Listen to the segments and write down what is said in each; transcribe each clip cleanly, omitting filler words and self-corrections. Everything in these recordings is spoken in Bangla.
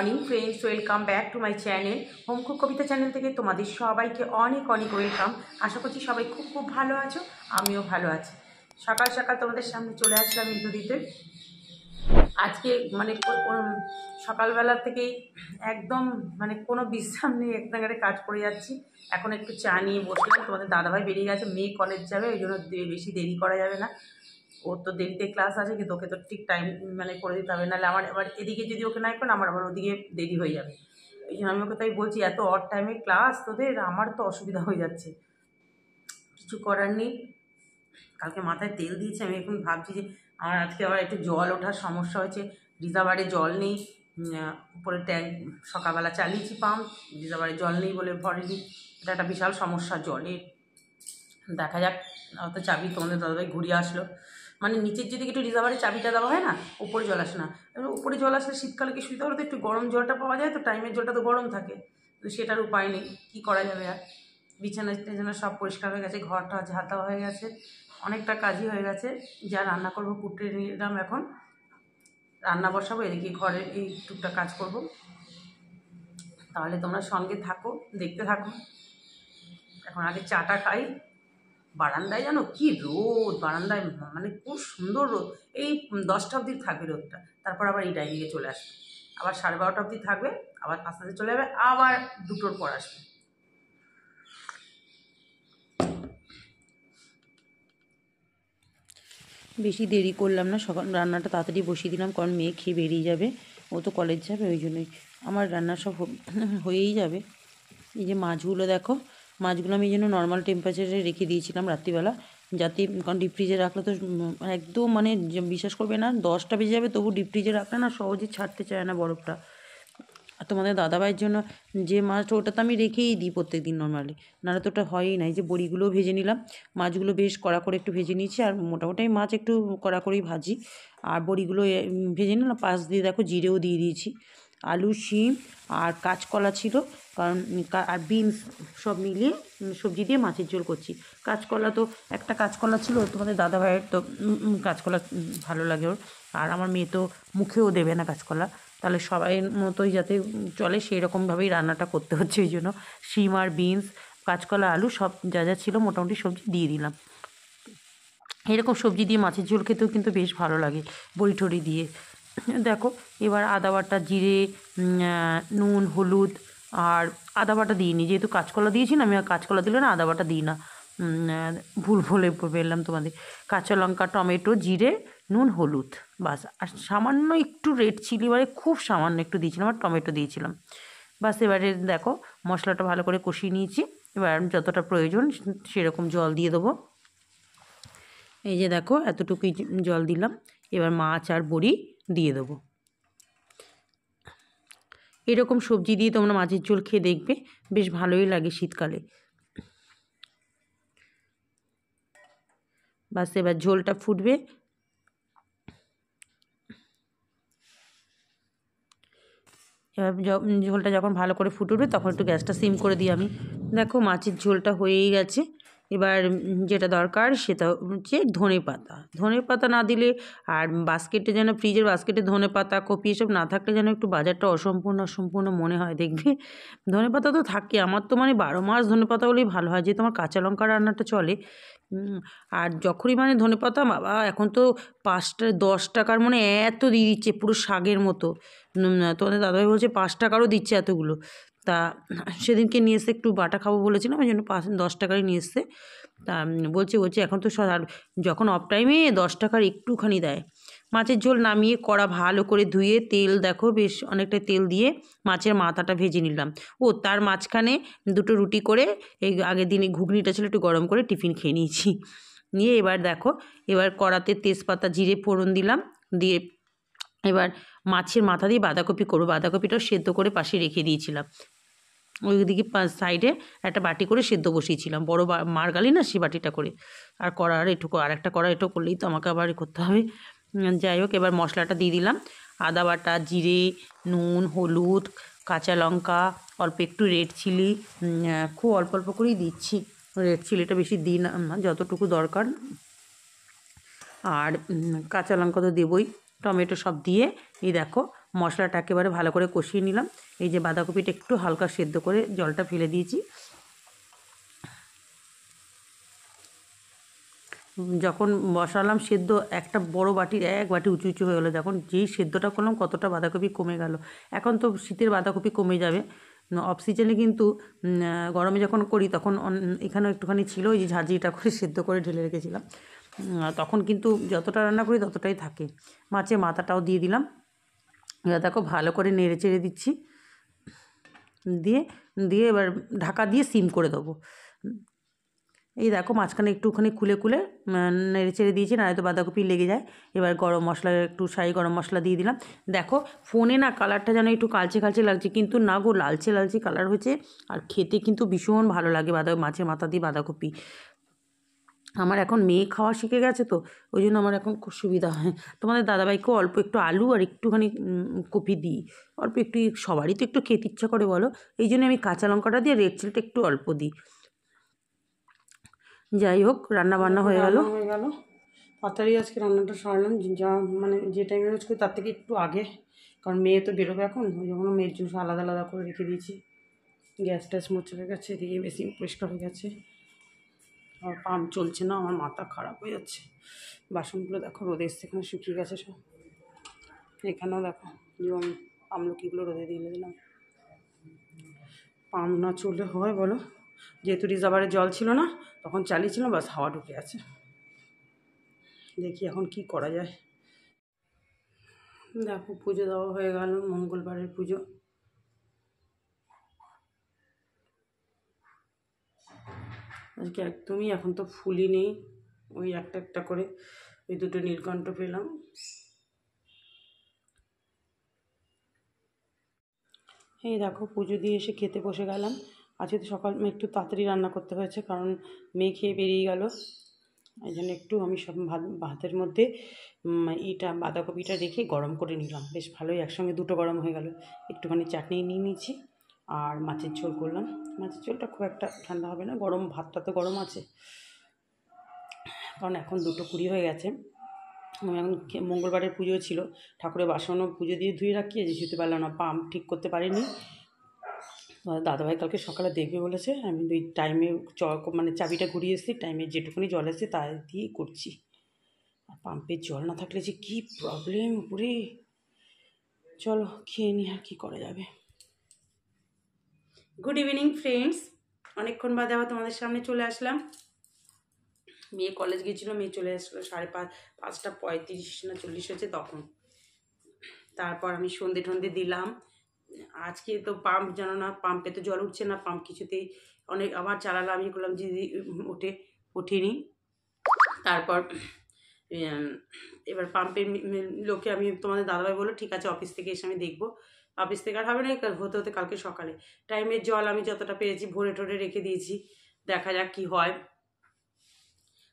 Morning friends, welcome back to my channel home cook Kabita channel থেকে তোমাদের সবাইকে অনেক অনেক ওয়েলকাম। আশা করছি সবাই খুব খুব ভালো আছো, আমিও ভালো আছি। সকাল সকাল তোমাদের সামনে চলে আসলাম ইন্টু দিতে। আজকে সকালবেলা থেকেই একদম কোনো বিশ্রাম নেই, এক নাগারে কাজ করে যাচ্ছি। এখন একটু চা নিয়ে বসলাম। তোমাদের দাদাভাই বেরিয়ে গেছে, মেয়ে কলেজ যাবে, ওই জন্য বেশি দেরি করা যাবে না। ওর তো দেরিতে ক্লাস আছে, কিন্তু ওকে তো ঠিক টাইম করে দিতে হবে, নাহলে আমার এবার এদিকে যদি ওকে নাই করেন আমার আবার ওদিকে দেরি হয়ে যাবে। এই জন্য আমি ওকে তাই বলছি, এত অড টাইমে ক্লাস তোদের, আমার তো অসুবিধা হয়ে যাচ্ছে, কিছু করার নেই। কালকে মাথায় তেল দিয়েছে, আমি এখন ভাবছি যে আমার আজকে আবার একটু জল ওঠার সমস্যা হয়েছে। রিজার্ভারে জল নেই, উপরে ট্যাঙ্ক সকালবেলা চালিয়েছি পাম্প, রিজার্ভারে জল নেই বলে ভরেনি। এটা একটা বিশাল সমস্যা জলের। দেখা যাক, তো চাবি তোমাদের দাদাভাই ঘুরিয়ে আসলো, নিচের যেদিকে একটু রিজার্ভারে চাবিটা দেওয়া হয় না, উপরে জল আসে না। উপরে জল আসলে শীতকালে কি সুবিধা হলো, তো একটু গরম জলটা পাওয়া যায়, তো টাইমের জলটা তো গরম থাকে, তো সেটার উপায় নেই, কী করা যাবে আর। বিছানা টিছানা সব পরিষ্কার হয়ে গেছে, ঘরটা ঝাঁটা হয়ে গেছে, অনেকটা কাজই হয়ে গেছে। যা রান্না করবো কুটে নিলাম, এখন রান্না বসাবো, এদিকে ঘরের এই টুকটাক কাজ করব। তাহলে তোমরা সঙ্গে থাকো, দেখতে থাকো। এখন আগে চাটা খাই। বারান্দায় জানো কি রোদ, বারান্দায় খুব সুন্দর রোদ। এই 10টা অবধি থাকবে রোদটা, তারপর আবার এই ডাইনিংয়ে চলে আসবে, আবার 12:30 অবধি থাকবে, আবার 5টাতে চলে যাবে, আবার 2টোর পর আসবে। বেশি দেরি করলাম না, সকাল রান্নাটা তাড়াতাড়ি বসিয়ে দিলাম, কারণ মেয়ে খেয়ে বেরিয়ে যাবে, ও তো কলেজ যাবে, ওই জন্যই আমার রান্না সব হয়েই যাবে। এই যে মাছগুলো দেখো, মাছগুলো আমি এই জন্য নর্মাল টেম্পারেচারে রেখে দিয়েছিলাম রাত্রিবেলা, যাতে, কারণ ডিপ ফ্রিজে রাখলে তো একদম বিশ্বাস করবে না, 10টা বেজে যাবে তবু ডিপ ফ্রিজে রাখলে না সহজে ছাড়তে চায় না বরফটা। আর তোমাদের দাদাভাইয়ের জন্য যে মাছটা, ওটা তো আমি রেখেই দিই প্রত্যেক দিন নর্মালি, নাহলে তো ওটা হয়ই না। এই যে বড়িগুলোও ভেজে নিলাম, মাছগুলো বেশ কড়া করে একটু ভেজে নিয়েছি, আর মোটামুটি মাছ একটু কড়া করেই ভাজি, আর বড়িগুলো ভেজে নিলাম, পাশ দিয়ে দেখো জিরেও দিয়ে দিয়েছি। আলু, শিম আর কাঁচকলা ছিল, কারণ আর বিনস সব মিলিয়ে সবজি দিয়ে মাছের ঝোল করছি। কাঁচকলা তো একটা কাঁচকলা ছিল, তোমাদের দাদাভাইয়ের তো কাঁচকলা ভালো লাগে ওর, আর আমার মেয়ে তো মুখেও দেবে না কাঁচকলা, তাহলে সবাইয়ের মতোই যাতে চলে সেই রকমভাবেই রান্নাটা করতে হচ্ছে। ওই জন্য শিম আর বিনস, কাঁচকলা, আলু সব যা যা ছিল মোটামুটি সবজি দিয়ে দিলাম। এরকম সবজি দিয়ে মাছের ঝোল খেতেও কিন্তু বেশ ভালো লাগে, বড়ি টড়ি দিয়ে। দেখো এবার আদা বাটা, জিরে, নুন, হলুদ আর আদা বাটা দিইনি, যেহেতু কাঁচকলা দিয়েছি না, আমি আর কাঁচকলা দিলে না আদা বাটা দিই না, ভুল বলে বললাম তোমাদের। কাঁচা লঙ্কা, টমেটো, জিরে, নুন, হলুদ, বাস। আর সামান্য একটু রেড চিলি, এবারে খুব সামান্য একটু দিয়েছিলাম, আর টমেটো দিয়েছিলাম, বাস। এবারে দেখো মশলাটা ভালো করে কষিয়ে নিয়েছি, এবার যতটা প্রয়োজন সেরকম জল দিয়ে দেবো। এই যে দেখো এতটুকুই জল দিলাম, এবার মাছ আর বড়ি দিয়ে দেবো। এরকম সবজি দিয়ে তোমরা মাছের ঝোল খেয়ে দেখবে, বেশ ভালোই লাগে শীতকালে। বাস এবার ঝোলটা ফুটবে, এবার ঝোলটা যখন ভালো করে ফুটবে তখন একটু গ্যাসটা সিম করে দিই আমি। দেখো মাছের ঝোলটা হয়েই গেছে। এবার যেটা দরকার সেটা হচ্ছে ধনে পাতা না দিলে, আর বাস্কেটে যেন, ফ্রিজের বাস্কেটে ধনে পাতা, কপি এসব না থাকলে যেন একটু বাজারটা অসম্পূর্ণ মনে হয় দেখবে। ধনে পাতা তো থাকে, আমার তো 12 মাস ধনে পাতা হলেই ভালো হয়, যেহেতু আমার কাঁচা লঙ্কা রান্নাটা চলে। আর যখনই ধনে পাতা, বাবা এখন তো 10 টাকার এত দিয়ে দিচ্ছে, পুরো শাকের মতো। তোমাদের দাদাভাই বলছে 5 টাকারও দিচ্ছে এতগুলো। তা সেদিনকে নিয়ে এসে একটু বাটা খাবো বলেছিলাম, ওই জন্য 10 টাকারই নিয়ে এসছে। তা বলছে এখন তো আর যখন অফ টাইমে 10 টাকার একটুখানি দেয়। মাছের ঝোল নামিয়ে কড়া ভালো করে ধুয়ে, তেল দেখো বেশ অনেকটা তেল দিয়ে মাছের মাথাটা ভেজে নিলাম। তার মাঝখানে 2টো রুটি করে, এই আগের দিনে ঘুগনিটা ছিল একটু গরম করে টিফিন খেয়ে নিয়েছি। নিয়ে এবার দেখো, এবার কড়াতে তেজপাতা, জিরে ফোড়ন দিলাম, দিয়ে এবার মাছের মাথা দিয়ে বাঁধাকপি করবো। বাঁধাকপিটাও সেদ্ধ করে পাশে রেখে দিয়েছিলাম, ওইদিকে সাইডে একটা বাটি করে সেদ্ধ বসিয়েছিলাম, বড় মারগালি না, সেই বাটিটা করে। আর কড়ার এটুকু, আর একটা কড়া এটুকু করলেই তো আমাকে আবার করতে হবে। যাই হোক, এবার মশলাটা দিয়ে দিলাম, আদা বাটা, জিরে, নুন, হলুদ, কাঁচা লঙ্কা, অল্প একটু রেড চিলি, খুব অল্প অল্প করেই দিচ্ছি, রেড চিলিটা বেশি দিই না, যতটুকু দরকার। আর কাঁচা লঙ্কা তো দেবই, টমেটো সব দিয়ে এই দেখো মশলাটা একেবারে ভালো করে কষিয়ে নিলাম। এই যে বাঁধাকপিটা একটু হালকা সেদ্ধ করে জলটা ফেলে দিয়েছি। যখন বসালাম সেদ্ধ, একটা বড় বাটির 1 বাটি উঁচু উঁচু হয়ে গেলো। যখন যেই সেদ্ধটা করলাম কতটা বাঁধাকপি কমে গেল। এখন তো শীতের বাঁধাকপি কমে যাবে, অফ সিজনে কিন্তু গরমে যখন করি তখন এখানেও একটুখানি ছিল, ওই যে ঝাঁঝরিটা করে সেদ্ধ করে ঢেলে রেখেছিলাম। তখন কিন্তু যতটা রান্না করি ততটাই থাকে। মাছের মাথাটাও দিয়ে দিলাম। এবার দেখো ভালো করে নেড়ে চেড়ে দিচ্ছি, দিয়ে দিয়ে এবার ঢাকা দিয়ে সিম করে দেবো। এই দেখো মাঝখানে একটুখানি খুলে খুলে নেড়ে চেড়ে দিয়েছি, নাহলে তো বাঁধাকপি লেগে যায়। এবার গরম মশলা, একটু শাহি গরম মশলা দিয়ে দিলাম। দেখো ফোনে না কালারটা যেন একটু কালচে কালচে লাগছে, কিন্তু না গো, লালচে লালচে কালার হয়েছে। আর খেতে কিন্তু ভীষণ ভালো লাগে মাছের মাথা দিয়ে বাঁধাকপি। আমার এখন মেয়ে খাওয়া শিখে গেছে তো, ওই জন্য আমার এখন খুব সুবিধা হয়। তোমাদের দাদাভাইকেও অল্প একটু আলু আর একটুখানি কপি দিই, অল্প একটু। সবারই তো একটু খেতে ইচ্ছা করে বলো, এই জন্য আমি কাঁচা লঙ্কাটা দিয়ে রেড চিলিটা একটু অল্প দিই। যাই হোক, রান্না বান্না হয়ে গেল। তাড়াতাড়ি আজকে রান্নাটা সারলাম, যা মানে যে টাইমে রোজ করি তার থেকে একটু আগে, কারণ মেয়ে তো বেরোবে এখন, ওই জন্য মেয়ের জন্য আলাদা আলাদা করে রেখে দিয়েছি। গ্যাস ট্যাস মোছা হয়ে গেছে, এদিকে বেশি পরিষ্কার হয়ে গেছে। আর পাম্প চলছে না, আমার মাথা খারাপ হয়ে যাচ্ছে। বাসনগুলো দেখো রোদে এসছে, এখানে শুকিয়ে গেছে সব। এখানেও দেখো যেমন আমলকিগুলো রোদে দিয়ে দিলাম। পাম্প না চললে হয় বলো? যেহেতু রিজার্ভারে জল ছিল না, তখন চালিয়েছিলাম, বাস হাওয়া ঢুকে আছে। দেখি এখন কি করা যায়। দেখো পুজো দেওয়া হয়ে গেল, মঙ্গলবারের পুজো। আজকে একদমই এখন তো ফুলই নেই, ওই একটা একটা করে ওই দুটো নীলকণ্ঠ পেলাম। এই দেখো পুজো দিয়ে এসে খেতে বসে গেলাম। আজকে তো সকাল একটু তাড়াতাড়ি রান্না করতে হয়েছে, কারণ মেয়ে খেয়ে বেরিয়ে গেল। এই জন্য একটু আমি সব ভাতের মধ্যে এইটা বাঁধাকপিটা রেখে গরম করে নিলাম, বেশ ভালোই একসঙ্গে দুটো গরম হয়ে গেল। একটুখানি চাটনি নিয়ে নিয়েছি, আর মাছের ঝোল করলাম। মাছের ঝোলটা খুব একটা ঠান্ডা হবে না, গরম ভাতটা তো গরম আছে, কারণ এখন 2:20 হয়ে গেছে। আমি এখন মঙ্গলবারের পুজো ছিল, ঠাকুরের বাসনও পুজো দিয়ে ধুয়ে রাখি, যে যেতে পারলাম না, পাম্প ঠিক করতে পারিনি। দাদাভাই কালকে সকালে দেখবে বলেছে, আমি ওই টাইমে মানে চাবিটা ঘুরিয়ে এসেছি, টাইমে যেটুকুনি জল এসেছে তাই দিয়েই করছি। আর পাম্পের জল না থাকলে যে কী প্রবলেম উপরে। চলো খেয়ে নিই, আর কী করা যাবে। গুড ইভিনিং ফ্রেন্ডস, অনেকক্ষণ বাদে আবার তোমাদের সামনে চলে আসলাম। মেয়ে কলেজ গিয়েছিলো, মেয়ে চলে আসলো 5:35 না 40 হয়েছে তখন। তারপর আমি সন্ধে টন্ধে দিলাম। আজকে তো পাম্প জানো না, পাম্পে তো জল উঠছে না, পাম্প কিছুতেই অনেক আবার চালালাম, আমি করলাম যে ওঠেনি। তারপর এবার পাম্পের লোকে আমি, তোমাদের দাদাভাই বললো ঠিক আছে অফিস থেকে এসে আমি দেখবো। অফিস থেকে আর হবে না, হতে হতে কালকে সকালে। টাইমের জল আমি যতটা পেরেছি ভরে টরে রেখে দিয়েছি, দেখা যাক কি হয়।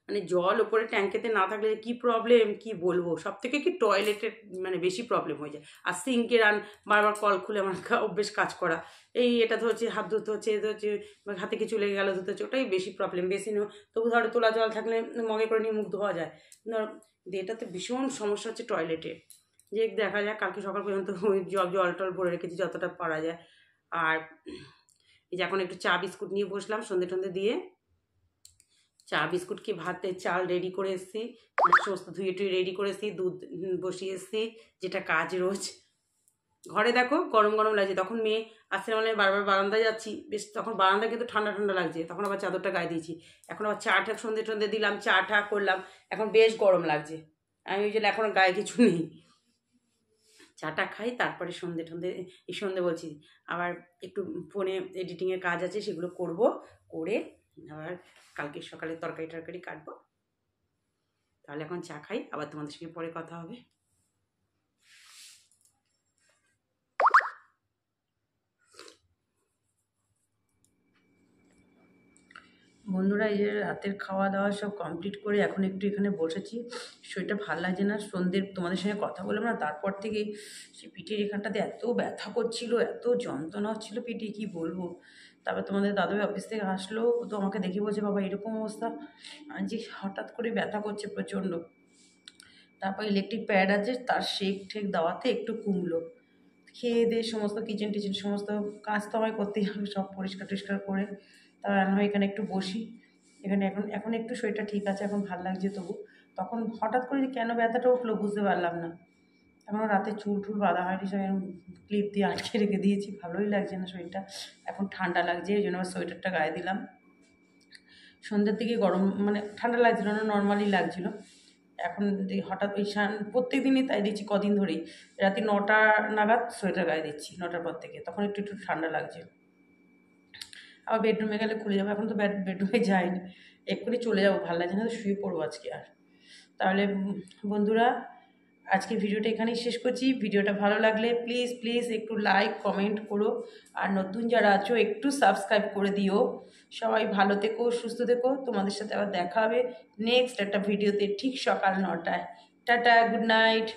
মানে জল ওপরে ট্যাঙ্কেতে না থাকলে কি প্রবলেম কি বলবো। সব থেকে কি টয়লেটের মানে বেশি প্রবলেম হয়ে যায়। আর সিঙ্কের বারবার কল খুলে আমার অভ্যেস কাজ করা, এই এটা ধরছে হাত ধুতে হচ্ছে, এ ধরছে হাতে কিছু লেগে গেলো ধুতে হচ্ছে, ওটাই বেশি প্রবলেম। বেশি তবু ধরো তোলা জল থাকলে মগে করে নিয়ে মুখ ধোয়া যায়। ধর এটাতে ভীষণ সমস্যা হচ্ছে টয়লেটে। যে দেখা যায় কালকে সকাল পর্যন্ত ওই জল টল ভরে রেখেছি যতটা পারা যায়। আর এই যে এখন একটু চা বিস্কুট নিয়ে বসলাম সন্ধে টন্ধে দিয়ে। চা বিস্কুট কি ভাতের চাল রেডি করে এসেছি, সমস্ত ধুয়ে টুয়ে রেডি করে এসেছি, দুধ বসিয়ে এসেছি, যেটা কাজ রোজ। ঘরে দেখো গরম গরম লাগছে, তখন মেয়ে আসছে মানে বারবার বারান্দায় যাচ্ছি, বেশ তখন বারান্দা কিন্তু ঠান্ডা ঠান্ডা লাগছে, তখন আবার চাদরটা গায়ে দিয়েছি। এখন আবার চা টা সন্ধে টন্ধে দিলাম, চা টা করলাম, এখন বেশ গরম লাগছে। আমি ওই জন্য এখন গায়ে কিছু নেই, চাটা খাই, তারপরে সন্ধে টন্ধে, এই সন্ধে বলছি আবার একটু ফোনে এডিটিংয়ের কাজ আছে, সেগুলো করব, করে আবার কালকে সকালে তরকারি টরকারি কাটবো। তাহলে এখন চা খাই, আবার তোমাদের সঙ্গে পরে কথা হবে। বন্ধুরা, এই যে রাতের খাওয়া দাওয়া সব কমপ্লিট করে এখন একটু এখানে বসেছি। শরীরটা ভালো লাগছে না, সন্ধ্যের তোমাদের সঙ্গে কথা বললাম না, তারপর থেকে সে পিঠের এখানটাতে এত ব্যথা করছিল, এত যন্ত্রণা হচ্ছিল পিঠে, কি বলবো। তারপর তোমাদের দাদাভাই অফিস থেকে আসলো, ও তো আমাকে দেখে বলছে বাবা এরকম অবস্থা, যে হঠাৎ করে ব্যথা করছে প্রচণ্ড। তারপর ইলেকট্রিক প্যাড আছে, তার শেক ঠেক দেওয়াতে একটু কমলো। খেয়ে দিয়ে সমস্ত কিচেন টিচেন সমস্ত কাজ তো আমায় করতেই হবে, সব পরিষ্কার টরিষ্কার করে তারপর রান্না হয়। এখানে একটু বসি, এখানে এখন এখন একটু শরীরটা ঠিক আছে, এখন ভাল লাগছে। তবু তখন হঠাৎ করে যে কেন ব্যথাটা উঠলো বুঝতে পারলাম না। এখনও রাতে চুল টুল বাঁধা হয়নি, সব এরকম ক্লিপ দিয়ে আটকে রেখে দিয়েছি, ভালোই লাগছে না শরীরটা। এখন ঠান্ডা লাগছে, এই জন্য আমার সোয়েটারটা গায়ে দিলাম। সন্ধ্যের দিকে গরম মানে ঠান্ডা লাগছিল না, নর্মালি লাগছিল। এখন হঠাৎ ওই প্রত্যেক দিনই তাই দিচ্ছি কদিন ধরেই, রাতে 9টা নাগাদ সোয়েটার গায়ে দিচ্ছি, 9টার পর থেকে, তখন একটু একটু ঠান্ডা লাগছে। আবার বেডরুমে গেলে খুলে যাবো, এখন তো বেডরুমে যাইনি, এক্ষুনি চলে যাবো, ভালো লাগছে না তো শুয়ে পড়বো আজকে আর। তাহলে বন্ধুরা, আজকে ভিডিওটা এখানেই শেষ করছি। ভিডিওটা ভালো লাগলে প্লিজ প্লিজ একটু লাইক কমেন্ট করো, আর নতুন যারা আছো একটু সাবস্ক্রাইব করে দিও। সবাই ভালো থেকো, সুস্থ থেকো, তোমাদের সাথে আবার দেখা হবে নেক্সট একটা ভিডিওতে ঠিক সকাল 9টায়। Tata, good night.